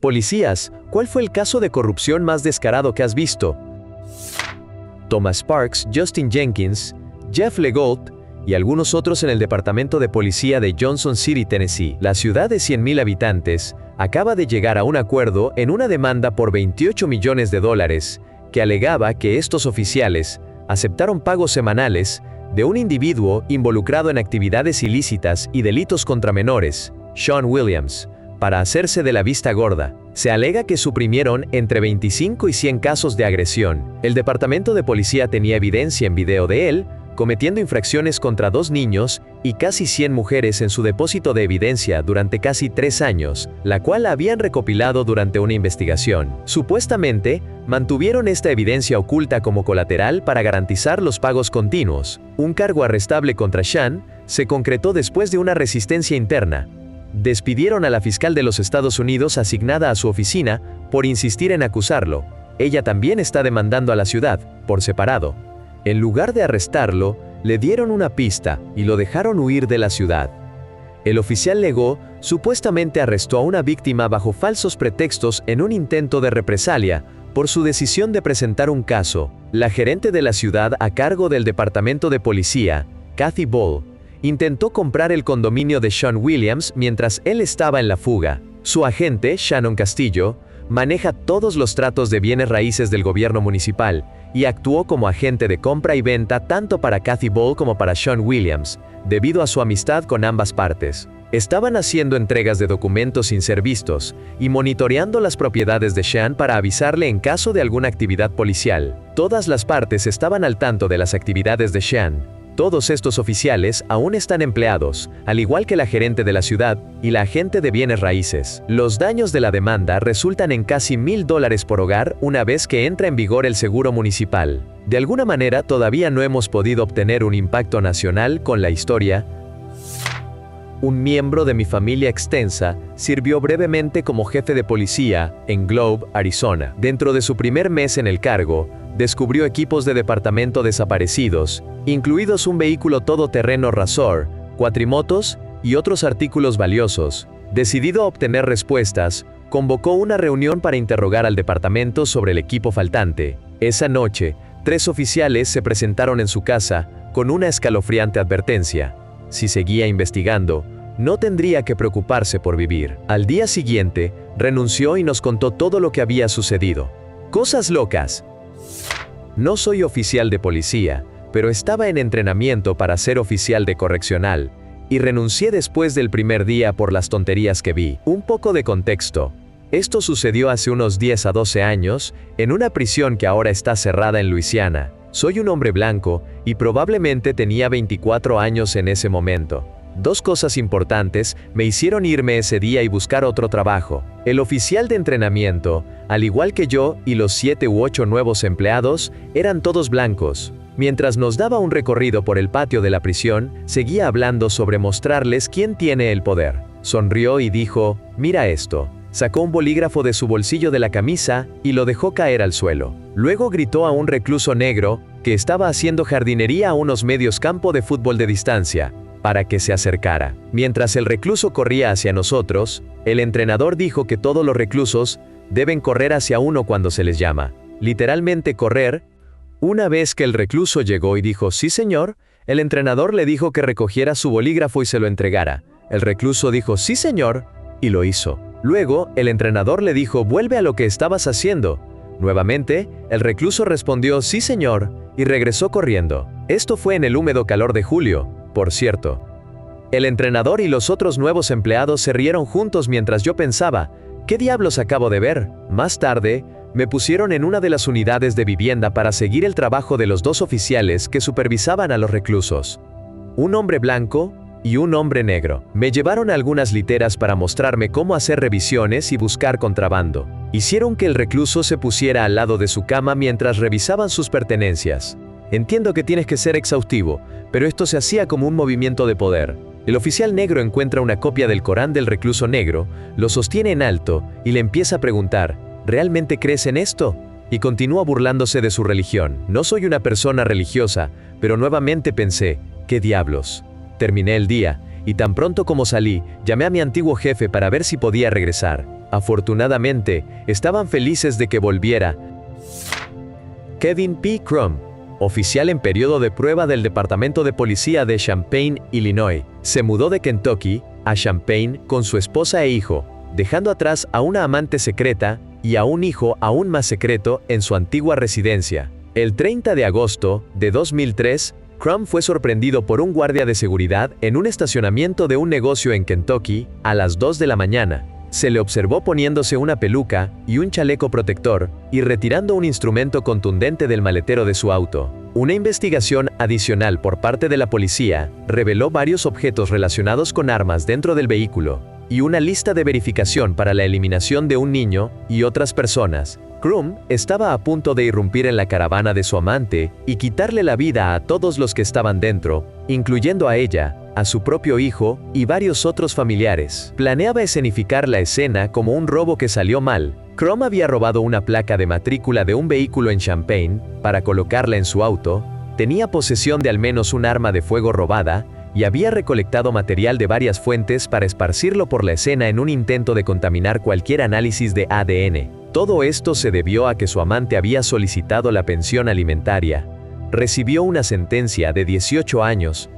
Policías, ¿cuál fue el caso de corrupción más descarado que has visto? Thomas Parks, Justin Jenkins, Jeff Legault y algunos otros en el Departamento de Policía de Johnson City, Tennessee. La ciudad de 100,000 habitantes acaba de llegar a un acuerdo en una demanda por $28 millones que alegaba que estos oficiales aceptaron pagos semanales de un individuo involucrado en actividades ilícitas y delitos contra menores, Sean Williams, para hacerse de la vista gorda. Se alega que suprimieron entre 25 y 100 casos de agresión. El departamento de policía tenía evidencia en video de él cometiendo infracciones contra 2 niños y casi 100 mujeres en su depósito de evidencia durante casi 3 años, la cual habían recopilado durante una investigación. Supuestamente, mantuvieron esta evidencia oculta como colateral para garantizar los pagos continuos. Un cargo arrestable contra Sean se concretó después de una resistencia interna. Despidieron a la fiscal de los Estados Unidos asignada a su oficina por insistir en acusarlo. Ella también está demandando a la ciudad, por separado. En lugar de arrestarlo, le dieron una pista y lo dejaron huir de la ciudad. El oficial Legault supuestamente arrestó a una víctima bajo falsos pretextos en un intento de represalia por su decisión de presentar un caso. La gerente de la ciudad a cargo del departamento de policía, Kathy Ball, intentó comprar el condominio de Sean Williams mientras él estaba en la fuga. Su agente, Shannon Castillo, maneja todos los tratos de bienes raíces del gobierno municipal y actuó como agente de compra y venta tanto para Kathy Ball como para Sean Williams, debido a su amistad con ambas partes. Estaban haciendo entregas de documentos sin ser vistos y monitoreando las propiedades de Sean para avisarle en caso de alguna actividad policial. Todas las partes estaban al tanto de las actividades de Sean. Todos estos oficiales aún están empleados, al igual que la gerente de la ciudad y la agente de bienes raíces. Los daños de la demanda resultan en casi $1,000 por hogar una vez que entra en vigor el seguro municipal. De alguna manera todavía no hemos podido obtener un impacto nacional con la historia. Un miembro de mi familia extensa sirvió brevemente como jefe de policía en Globe, Arizona. Dentro de su primer mes en el cargo, descubrió equipos de departamento desaparecidos, incluidos un vehículo todoterreno Razor, cuatrimotos y otros artículos valiosos. Decidido a obtener respuestas, convocó una reunión para interrogar al departamento sobre el equipo faltante. Esa noche, 3 oficiales se presentaron en su casa con una escalofriante advertencia. Si seguía investigando, no tendría que preocuparse por vivir. Al día siguiente, renunció y nos contó todo lo que había sucedido. Cosas locas. No soy oficial de policía, pero estaba en entrenamiento para ser oficial de correccional, y renuncié después del primer día por las tonterías que vi. Un poco de contexto. Esto sucedió hace unos 10 a 12 años, en una prisión que ahora está cerrada en Luisiana. Soy un hombre blanco, y probablemente tenía 24 años en ese momento. 2 cosas importantes me hicieron irme ese día y buscar otro trabajo. El oficial de entrenamiento, al igual que yo y los 7 u 8 nuevos empleados, eran todos blancos. Mientras nos daba un recorrido por el patio de la prisión, seguía hablando sobre mostrarles quién tiene el poder. Sonrió y dijo, «Mira esto». Sacó un bolígrafo de su bolsillo de la camisa y lo dejó caer al suelo. Luego gritó a un recluso negro que estaba haciendo jardinería a unos medios campo de fútbol de distancia, para que se acercara. Mientras el recluso corría hacia nosotros, el entrenador dijo que todos los reclusos deben correr hacia uno cuando se les llama. Literalmente correr. Una vez que el recluso llegó y dijo, «Sí, señor», el entrenador le dijo que recogiera su bolígrafo y se lo entregara. El recluso dijo, «Sí, señor», y lo hizo. Luego, el entrenador le dijo, «Vuelve a lo que estabas haciendo». Nuevamente, el recluso respondió, «Sí, señor», y regresó corriendo. Esto fue en el húmedo calor de julio, por cierto. El entrenador y los otros nuevos empleados se rieron juntos mientras yo pensaba, ¿qué diablos acabo de ver? Más tarde, me pusieron en una de las unidades de vivienda para seguir el trabajo de los 2 oficiales que supervisaban a los reclusos. Un hombre blanco y un hombre negro. Me llevaron a algunas literas para mostrarme cómo hacer revisiones y buscar contrabando. Hicieron que el recluso se pusiera al lado de su cama mientras revisaban sus pertenencias. Entiendo que tienes que ser exhaustivo, pero esto se hacía como un movimiento de poder. El oficial negro encuentra una copia del Corán del recluso negro, lo sostiene en alto y le empieza a preguntar, ¿realmente crees en esto? Y continúa burlándose de su religión. No soy una persona religiosa, pero nuevamente pensé, ¿qué diablos? Terminé el día, y tan pronto como salí, llamé a mi antiguo jefe para ver si podía regresar. Afortunadamente, estaban felices de que volviera. Kevin P. Crum, oficial en periodo de prueba del Departamento de Policía de Champaign, Illinois, se mudó de Kentucky a Champaign con su esposa e hijo, dejando atrás a una amante secreta y a un hijo aún más secreto en su antigua residencia. El 30 de agosto de 2003, Crum fue sorprendido por un guardia de seguridad en un estacionamiento de un negocio en Kentucky a las 2 de la mañana. Se le observó poniéndose una peluca y un chaleco protector y retirando un instrumento contundente del maletero de su auto. Una investigación adicional por parte de la policía reveló varios objetos relacionados con armas dentro del vehículo y una lista de verificación para la eliminación de un niño y otras personas. Crum estaba a punto de irrumpir en la caravana de su amante y quitarle la vida a todos los que estaban dentro, incluyendo a ella, a su propio hijo y varios otros familiares. Planeaba escenificar la escena como un robo que salió mal. Crum había robado una placa de matrícula de un vehículo en Champaign para colocarla en su auto, tenía posesión de al menos un arma de fuego robada y había recolectado material de varias fuentes para esparcirlo por la escena en un intento de contaminar cualquier análisis de ADN. Todo esto se debió a que su amante había solicitado la pensión alimentaria. Recibió una sentencia de 18 años.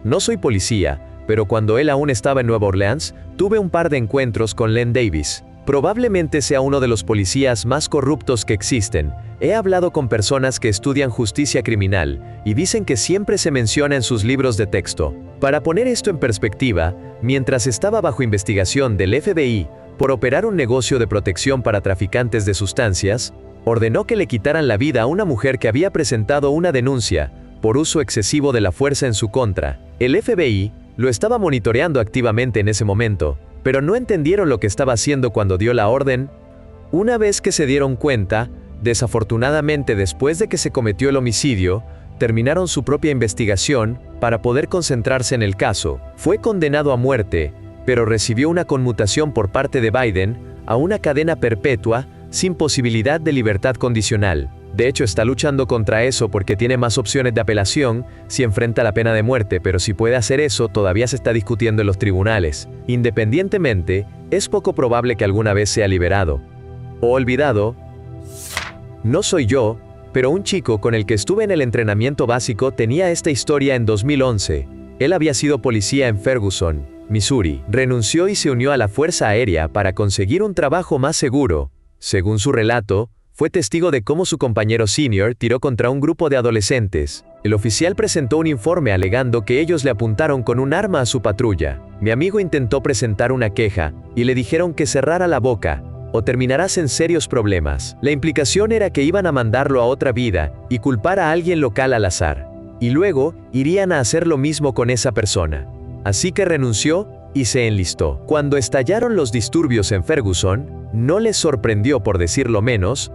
No soy policía, pero cuando él aún estaba en Nueva Orleans, tuve un par de encuentros con Len Davis. Probablemente sea uno de los policías más corruptos que existen. He hablado con personas que estudian justicia criminal y dicen que siempre se menciona en sus libros de texto. Para poner esto en perspectiva, mientras estaba bajo investigación del FBI por operar un negocio de protección para traficantes de sustancias, ordenó que le quitaran la vida a una mujer que había presentado una denuncia por uso excesivo de la fuerza en su contra. El FBI lo estaba monitoreando activamente en ese momento, pero no entendieron lo que estaba haciendo cuando dio la orden. Una vez que se dieron cuenta, desafortunadamente después de que se cometió el homicidio, terminaron su propia investigación para poder concentrarse en el caso. Fue condenado a muerte, pero recibió una conmutación por parte de Biden a una cadena perpetua sin posibilidad de libertad condicional. De hecho, está luchando contra eso porque tiene más opciones de apelación si enfrenta la pena de muerte, pero si puede hacer eso, todavía se está discutiendo en los tribunales. Independientemente, es poco probable que alguna vez sea liberado o olvidado. No soy yo, pero un chico con el que estuve en el entrenamiento básico tenía esta historia en 2011. Él había sido policía en Ferguson, Missouri. Renunció y se unió a la Fuerza Aérea para conseguir un trabajo más seguro. Según su relato, fue testigo de cómo su compañero senior tiró contra un grupo de adolescentes. El oficial presentó un informe alegando que ellos le apuntaron con un arma a su patrulla. Mi amigo intentó presentar una queja y le dijeron que cerrara la boca o terminarás en serios problemas. La implicación era que iban a mandarlo a otra vida y culpar a alguien local al azar. Y luego, irían a hacer lo mismo con esa persona. Así que renunció y se enlistó. Cuando estallaron los disturbios en Ferguson, no les sorprendió, por decirlo menos.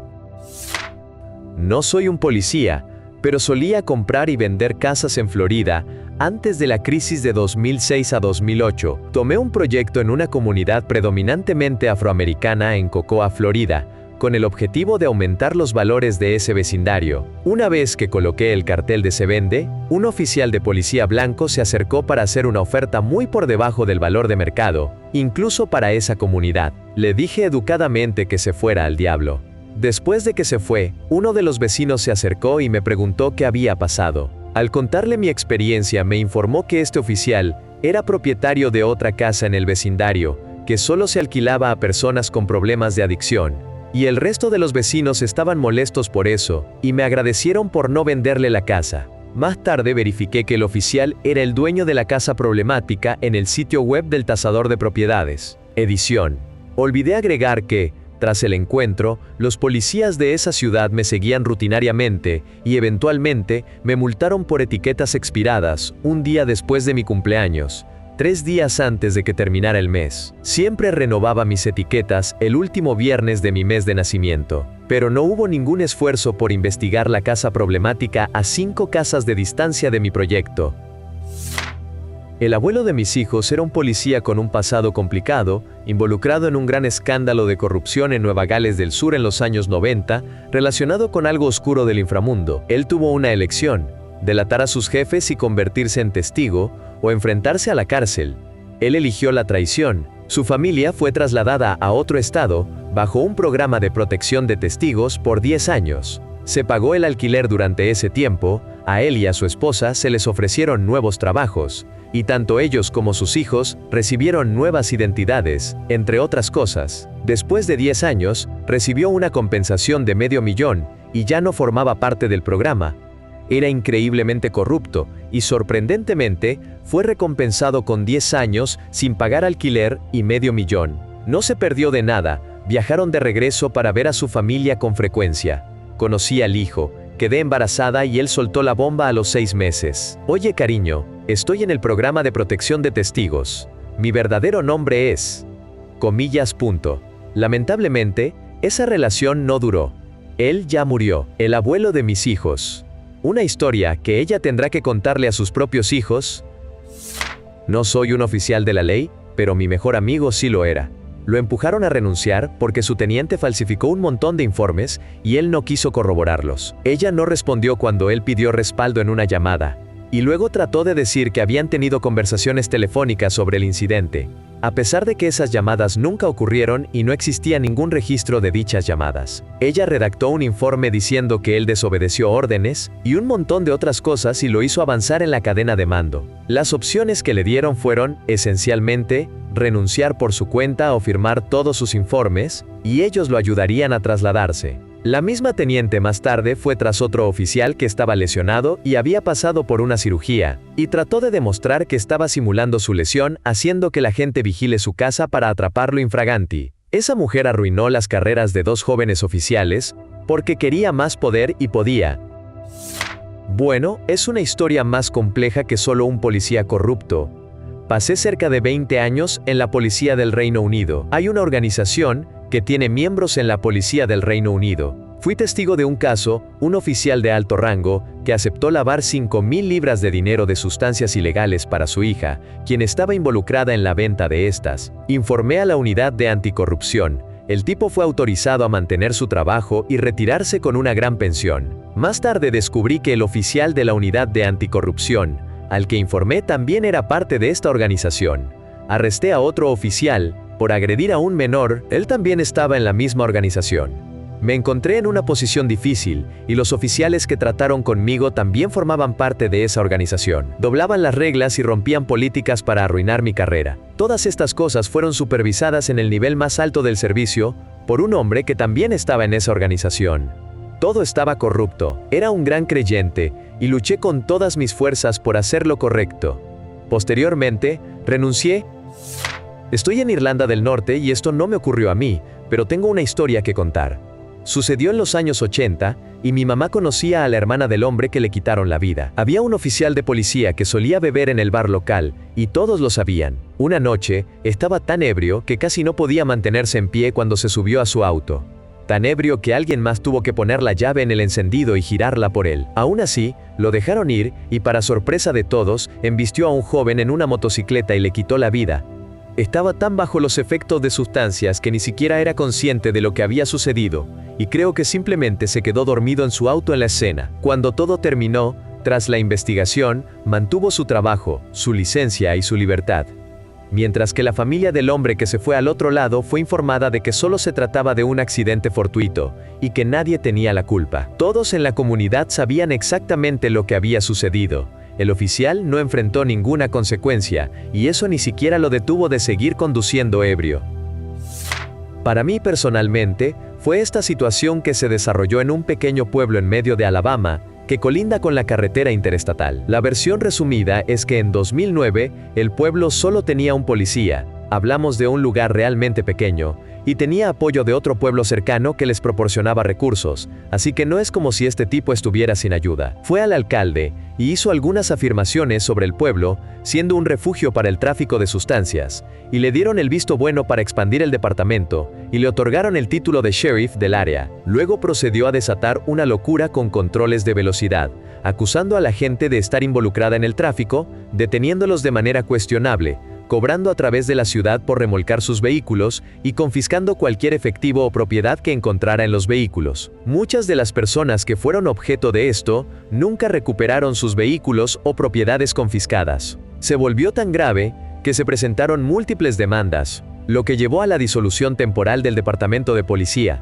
No soy un policía, pero solía comprar y vender casas en Florida antes de la crisis de 2006 a 2008. Tomé un proyecto en una comunidad predominantemente afroamericana en Cocoa, Florida, con el objetivo de aumentar los valores de ese vecindario. Una vez que coloqué el cartel de "Se vende", un oficial de policía blanco se acercó para hacer una oferta muy por debajo del valor de mercado, incluso para esa comunidad. Le dije educadamente que se fuera al diablo. Después de que se fue, uno de los vecinos se acercó y me preguntó qué había pasado. Al contarle mi experiencia, me informó que este oficial era propietario de otra casa en el vecindario, que solo se alquilaba a personas con problemas de adicción. Y el resto de los vecinos estaban molestos por eso, y me agradecieron por no venderle la casa. Más tarde verifiqué que el oficial era el dueño de la casa problemática en el sitio web del tasador de propiedades. Edición. Olvidé agregar que, tras el encuentro, los policías de esa ciudad me seguían rutinariamente y eventualmente me multaron por etiquetas expiradas un día después de mi cumpleaños, 3 días antes de que terminara el mes. Siempre renovaba mis etiquetas el último viernes de mi mes de nacimiento, pero no hubo ningún esfuerzo por investigar la casa problemática a 5 casas de distancia de mi proyecto. El abuelo de mis hijos era un policía con un pasado complicado, involucrado en un gran escándalo de corrupción en Nueva Gales del Sur en los años 90, relacionado con algo oscuro del inframundo. Él tuvo una elección: delatar a sus jefes y convertirse en testigo, o enfrentarse a la cárcel. Él eligió la traición, Su familia fue trasladada a otro estado, bajo un programa de protección de testigos por 10 años. Se pagó el alquiler durante ese tiempo, a él y a su esposa se les ofrecieron nuevos trabajos, y tanto ellos como sus hijos recibieron nuevas identidades, entre otras cosas. Después de 10 años, recibió una compensación de $500,000 y ya no formaba parte del programa. Era increíblemente corrupto y sorprendentemente fue recompensado con 10 años sin pagar alquiler y $500,000. No se perdió de nada, viajaron de regreso para ver a su familia con frecuencia. Conocí al hijo, quedé embarazada y él soltó la bomba a los 6 meses. Oye cariño, estoy en el programa de protección de testigos. Mi verdadero nombre es... comillas. Lamentablemente, esa relación no duró. Él ya murió, el abuelo de mis hijos. Una historia que ella tendrá que contarle a sus propios hijos. No soy un oficial de la ley, pero mi mejor amigo sí lo era. Lo empujaron a renunciar porque su teniente falsificó un montón de informes y él no quiso corroborarlos. Ella no respondió cuando él pidió respaldo en una llamada, y luego trató de decir que habían tenido conversaciones telefónicas sobre el incidente, a pesar de que esas llamadas nunca ocurrieron y no existía ningún registro de dichas llamadas. Ella redactó un informe diciendo que él desobedeció órdenes y un montón de otras cosas y lo hizo avanzar en la cadena de mando. Las opciones que le dieron fueron, esencialmente, renunciar por su cuenta o firmar todos sus informes, y ellos lo ayudarían a trasladarse. La misma teniente más tarde fue tras otro oficial que estaba lesionado y había pasado por una cirugía, y trató de demostrar que estaba simulando su lesión haciendo que la gente vigile su casa para atraparlo infraganti. Esa mujer arruinó las carreras de 2 jóvenes oficiales, porque quería más poder y podía. Bueno, es una historia más compleja que solo un policía corrupto. Pasé cerca de 20 años en la policía del Reino Unido. Hay una organización que tiene miembros en la policía del Reino Unido. Fui testigo de un caso, un oficial de alto rango, que aceptó lavar 5.000 libras de dinero de sustancias ilegales para su hija, quien estaba involucrada en la venta de estas. Informé a la unidad de anticorrupción. El tipo fue autorizado a mantener su trabajo y retirarse con una gran pensión. Más tarde descubrí que el oficial de la unidad de anticorrupción, al que informé, también era parte de esta organización. Arresté a otro oficial por agredir a un menor, él también estaba en la misma organización. Me encontré en una posición difícil, y los oficiales que trataron conmigo también formaban parte de esa organización. Doblaban las reglas y rompían políticas para arruinar mi carrera. Todas estas cosas fueron supervisadas en el nivel más alto del servicio, por un hombre que también estaba en esa organización. Todo estaba corrupto. Era un gran creyente, y luché con todas mis fuerzas por hacer lo correcto. Posteriormente, renuncié. Estoy en Irlanda del Norte y esto no me ocurrió a mí, pero tengo una historia que contar. Sucedió en los años 80, y mi mamá conocía a la hermana del hombre que le quitaron la vida. Había un oficial de policía que solía beber en el bar local, y todos lo sabían. Una noche, estaba tan ebrio que casi no podía mantenerse en pie cuando se subió a su auto. Tan ebrio que alguien más tuvo que poner la llave en el encendido y girarla por él. Aún así, lo dejaron ir, y para sorpresa de todos, embistió a un joven en una motocicleta y le quitó la vida. Estaba tan bajo los efectos de sustancias que ni siquiera era consciente de lo que había sucedido, y creo que simplemente se quedó dormido en su auto en la escena. Cuando todo terminó, tras la investigación, mantuvo su trabajo, su licencia y su libertad. Mientras que la familia del hombre que se fue al otro lado fue informada de que solo se trataba de un accidente fortuito, y que nadie tenía la culpa. Todos en la comunidad sabían exactamente lo que había sucedido. El oficial no enfrentó ninguna consecuencia, y eso ni siquiera lo detuvo de seguir conduciendo ebrio. Para mí personalmente, fue esta situación que se desarrolló en un pequeño pueblo en medio de Alabama, que colinda con la carretera interestatal. La versión resumida es que en 2009, el pueblo solo tenía un policía, hablamos de un lugar realmente pequeño, y tenía apoyo de otro pueblo cercano que les proporcionaba recursos, así que no es como si este tipo estuviera sin ayuda. Fue al alcalde, y hizo algunas afirmaciones sobre el pueblo, siendo un refugio para el tráfico de sustancias, y le dieron el visto bueno para expandir el departamento, y le otorgaron el título de sheriff del área. Luego procedió a desatar una locura con controles de velocidad, acusando a la gente de estar involucrada en el tráfico, deteniéndolos de manera cuestionable, cobrando a través de la ciudad por remolcar sus vehículos y confiscando cualquier efectivo o propiedad que encontrara en los vehículos. Muchas de las personas que fueron objeto de esto nunca recuperaron sus vehículos o propiedades confiscadas. Se volvió tan grave que se presentaron múltiples demandas. lo que llevó a la disolución temporal del departamento de policía.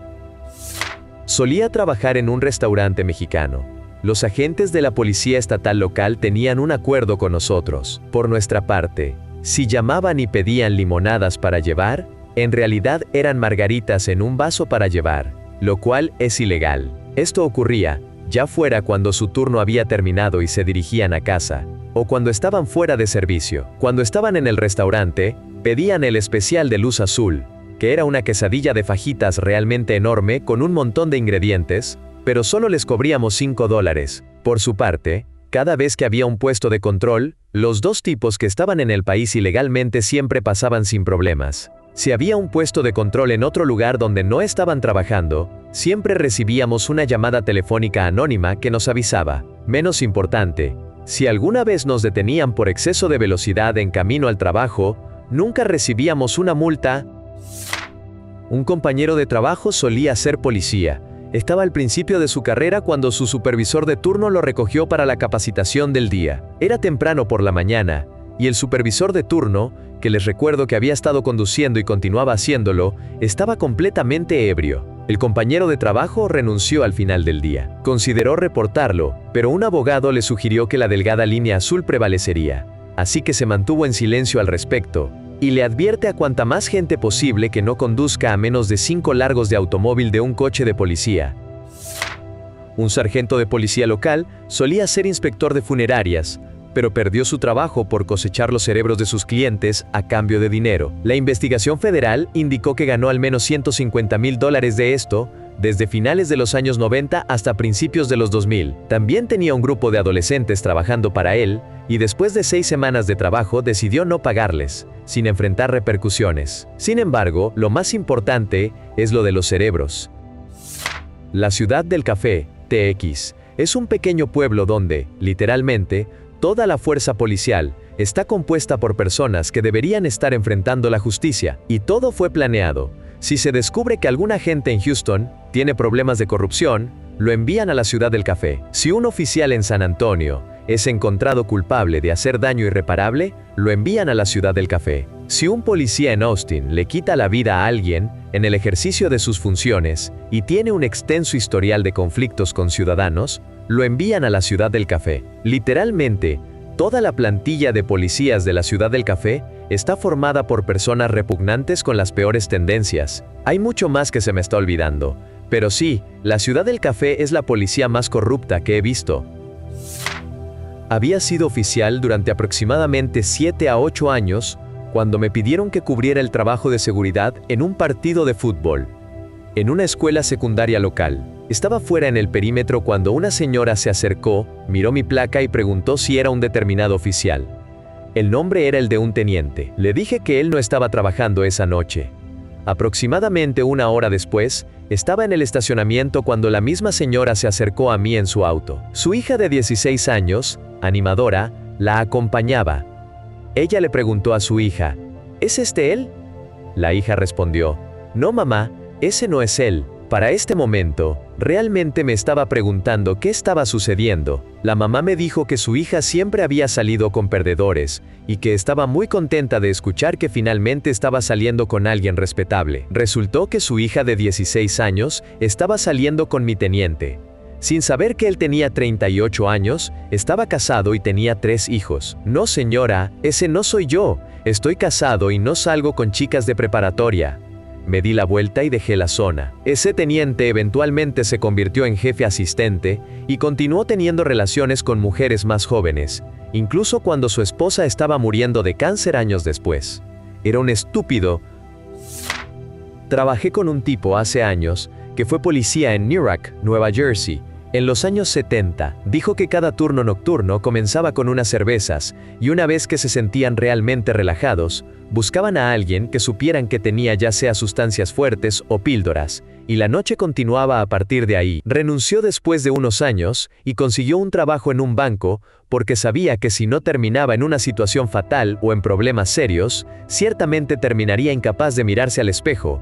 Solía trabajar en un restaurante mexicano. Los agentes de la policía estatal local tenían un acuerdo con nosotros. Por nuestra parte, si llamaban y pedían limonadas para llevar, en realidad eran margaritas en un vaso para llevar, lo cual es ilegal. Esto ocurría, ya fuera cuando su turno había terminado y se dirigían a casa, o cuando estaban fuera de servicio. Cuando estaban en el restaurante, pedían el especial de luz azul, que era una quesadilla de fajitas realmente enorme con un montón de ingredientes, pero solo les cobríamos $5. Por su parte, cada vez que había un puesto de control, los dos tipos que estaban en el país ilegalmente siempre pasaban sin problemas. Si había un puesto de control en otro lugar donde no estaban trabajando, siempre recibíamos una llamada telefónica anónima que nos avisaba. Menos importante, si alguna vez nos detenían por exceso de velocidad en camino al trabajo, nunca recibíamos una multa. Un compañero de trabajo solía ser policía. Estaba al principio de su carrera cuando su supervisor de turno lo recogió para la capacitación del día. Era temprano por la mañana, y el supervisor de turno, que les recuerdo que había estado conduciendo y continuaba haciéndolo, estaba completamente ebrio. El compañero de trabajo renunció al final del día. Consideró reportarlo, pero un abogado le sugirió que la delgada línea azul prevalecería. Así que se mantuvo en silencio al respecto, y le advierte a cuanta más gente posible que no conduzca a menos de 5 largos de automóvil de un coche de policía. Un sargento de policía local solía ser inspector de funerarias, pero perdió su trabajo por cosechar los cerebros de sus clientes a cambio de dinero. La investigación federal indicó que ganó al menos $150,000 de esto, desde finales de los años 90 hasta principios de los 2000. También tenía un grupo de adolescentes trabajando para él, y después de 6 semanas de trabajo decidió no pagarles, sin enfrentar repercusiones. Sin embargo, lo más importante es lo de los cerebros. La ciudad del café, TX, es un pequeño pueblo donde, literalmente, toda la fuerza policial está compuesta por personas que deberían estar enfrentando la justicia, y todo fue planeado. Si se descubre que algún agente en Houston tiene problemas de corrupción, lo envían a la ciudad del café. Si un oficial en San Antonio es encontrado culpable de hacer daño irreparable, lo envían a la ciudad del café. Si un policía en Austin le quita la vida a alguien en el ejercicio de sus funciones y tiene un extenso historial de conflictos con ciudadanos, lo envían a la ciudad del café. Literalmente, toda la plantilla de policías de la ciudad del café está formada por personas repugnantes con las peores tendencias. Hay mucho más que se me está olvidando, pero sí, la ciudad del café es la policía más corrupta que he visto. Había sido oficial durante aproximadamente 7 a 8 años cuando me pidieron que cubriera el trabajo de seguridad en un partido de fútbol, en una escuela secundaria local. Estaba fuera en el perímetro cuando una señora se acercó, miró mi placa y preguntó si era un determinado oficial. El nombre era el de un teniente. Le dije que él no estaba trabajando esa noche. Aproximadamente 1 hora después, estaba en el estacionamiento cuando la misma señora se acercó a mí en su auto. Su hija de 16 años, animadora, la acompañaba. Ella le preguntó a su hija, ¿es este él? La hija respondió, no mamá, ese no es él. Para este momento, realmente me estaba preguntando qué estaba sucediendo. La mamá me dijo que su hija siempre había salido con perdedores, y que estaba muy contenta de escuchar que finalmente estaba saliendo con alguien respetable. Resultó que su hija de 16 años estaba saliendo con mi teniente. Sin saber que él tenía 38 años, estaba casado y tenía 3 hijos. No señora, ese no soy yo. Estoy casado y no salgo con chicas de preparatoria. Me di la vuelta y dejé la zona. Ese teniente eventualmente se convirtió en jefe asistente y continuó teniendo relaciones con mujeres más jóvenes, incluso cuando su esposa estaba muriendo de cáncer años después. Era un estúpido. Trabajé con un tipo hace años que fue policía en Newark, Nueva Jersey. En los años 70, dijo que cada turno nocturno comenzaba con unas cervezas, y una vez que se sentían realmente relajados, buscaban a alguien que supieran que tenía ya sea sustancias fuertes o píldoras, y la noche continuaba a partir de ahí. Renunció después de unos años, y consiguió un trabajo en un banco, porque sabía que si no terminaba en una situación fatal o en problemas serios, ciertamente terminaría incapaz de mirarse al espejo.